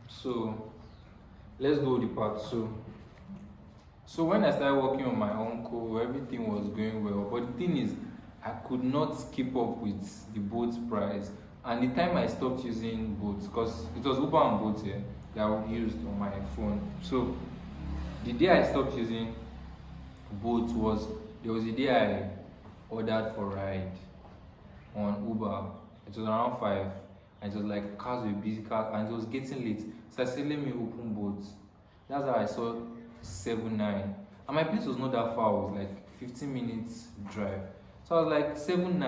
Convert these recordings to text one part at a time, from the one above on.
So let's go with the part two. So when I started working on my uncle, everything was going well. But the thing is, I could not keep up with the boat's price. And the time I stopped using boats, because it was Uber and Bolt here that I used on my phone. So the day I stopped using boats was there was a day I ordered for ride on Uber. It was around 5, and it was like cars were busy, cars, and it was getting late. So I said, let me open boats. That's how I saw 7-9. And my place was not that far, it was like 15 minutes drive. So I was like 7-9.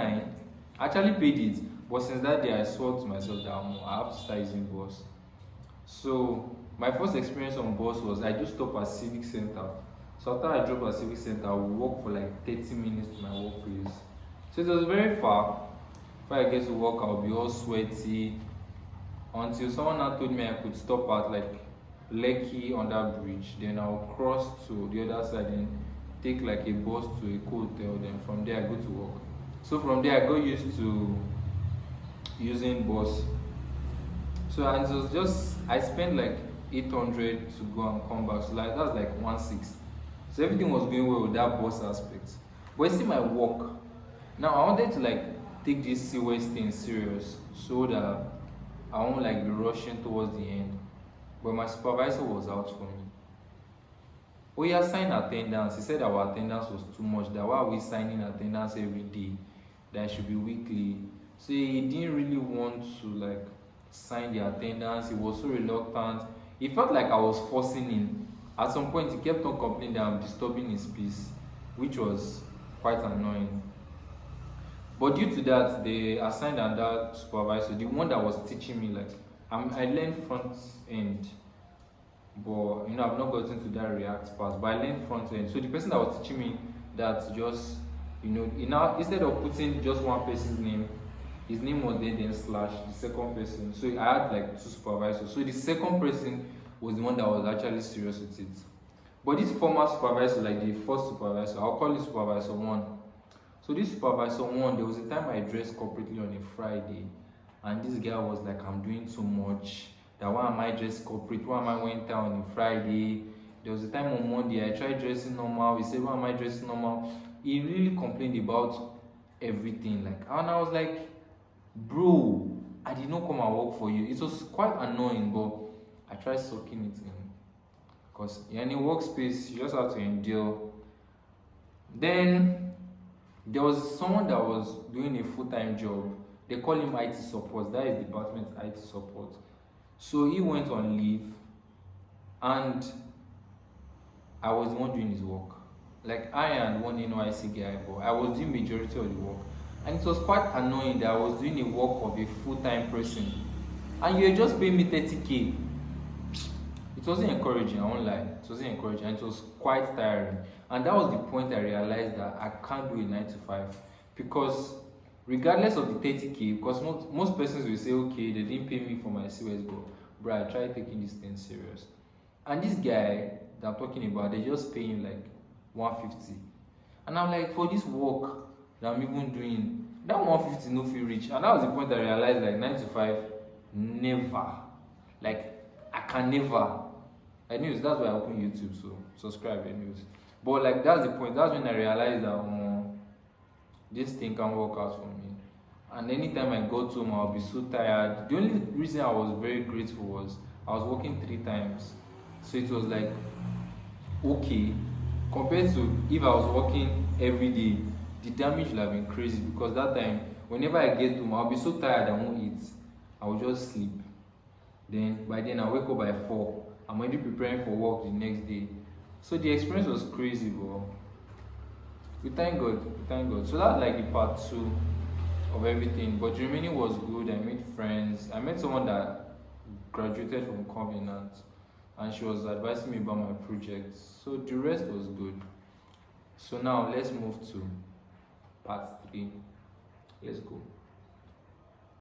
I actually paid it, but since that day I swore to myself that I have to start using bus. So my first experience on bus was I just stopped at Civic Center. So after I dropped at Civic Center, I would walk for like 30 minutes to my workplace. So it was very far. If I get to work, I'll be all sweaty. Until someone now told me I could stop at like Lekki under bridge, then I'll cross to the other side and take like a bus to a hotel. Then from there I go to work. So from there I got used to using bus. So and it was just I spent like 800 to go and come back. So like that's like 1/6. So everything was going well with that bus aspect. But you see my work. Now I wanted to like take this SIWES thing serious so that I won't like be rushing towards the end. But my supervisor was out for me. Oh yeah, sign attendance. He said our attendance was too much. That why are we signing attendance every day? That it should be weekly. So he didn't really want to like sign the attendance. He was so reluctant. He felt like I was forcing him. At some point, he kept on complaining that I'm disturbing his peace, which was quite annoying. But due to that, they assigned another supervisor, the one that was teaching me. Like I learned front end, but I've not gotten to that React part. But I learned front end. So the person that was teaching me that just instead of putting just one person's name, his name was then slash the second person. So I had like 2 supervisors. So the second person was the one that was actually serious with it. But this former supervisor, like the first supervisor, I'll call it supervisor 1. So this supervisor 1, there was a time I dressed corporately on a Friday, and this guy was like, I'm doing too much. That why am I dressed corporate? Why am I went down on a Friday? There was a time on Monday I tried dressing normal. He said, why am I dressing normal? He really complained about everything. Like, and I was like, bro, I did not come and work for you. It was quite annoying, but I tried soaking it in. Because in any workspace, you just have to endure. Then there was someone that was doing a full-time job. They call him IT support. That is department IT support. So he went on leave, and I was the one doing his work. Like I and one NYC guy, but I was doing majority of the work. And it was quite annoying that I was doing the work of a full-time person. And you're just paying me 30K. It wasn't encouraging, I won't lie. It wasn't encouraging, and it was quite tiring. And that was the point I realized that I can't do a 9 to 5. Because regardless of the 30K, because most persons will say, okay, they didn't pay me for my SIWES, but bro, I tried taking this thing serious. And this guy that I'm talking about, they just pay him like 150. And I'm like, for this work that I'm even doing, that 150 no feel rich. And that was the point I realized, like 9 to 5, never. Like, I can never. Anyways, that's why I open YouTube, so subscribe anyways. But like, that's the point. That's when I realized that this thing can work out for me. And anytime I got home, I'll be so tired. The only reason I was very grateful was I was working 3 times. So it was like, okay, compared to if I was working every day, the damage would have been crazy. Because that time, whenever I get home, I'll be so tired I won't eat. I will just sleep. Then by then I wake up by 4. I'm already preparing for work the next day. So the experience was crazy, bro. We thank God. We thank God. So that's like the part 2 of everything. But the remaining was good. I made friends. I met someone that graduated from Covenant, and she was advising me about my projects. So the rest was good. So now let's move to part 3. Let's go.